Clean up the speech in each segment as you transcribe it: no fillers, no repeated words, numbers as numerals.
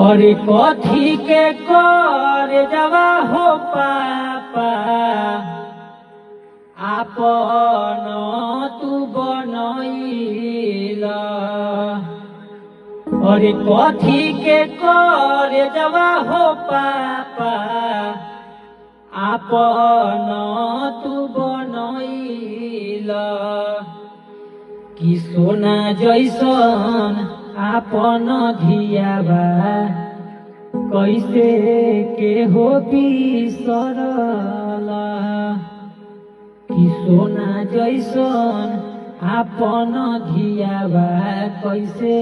और कथी के कर जवा हो पापा आपन तू बनैला। और कथी के कर जवा हो पापा आपन तू बनैला। कि सोना जैसन आपन धियाबा कैसे के हो बिसरला। कि सोना जैसन आपन धियाबा कैसे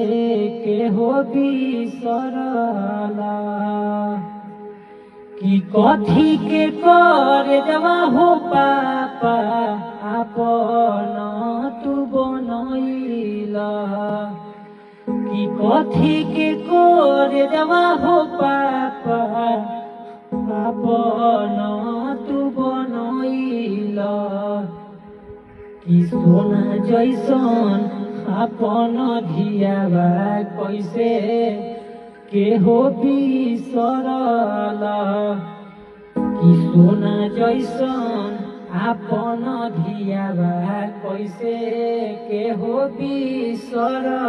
के हो बिसरला। कि कथी के कर जवा हो पापा आपन तू बनैला। कि कथी के कर जवा हो पापा आपन तू बनैला। कि सोना जैसन आपन धियाबा कैसे के हो बिसरला। कि सोना जैसन आपन धियाबा कैसे के हो बिसरला।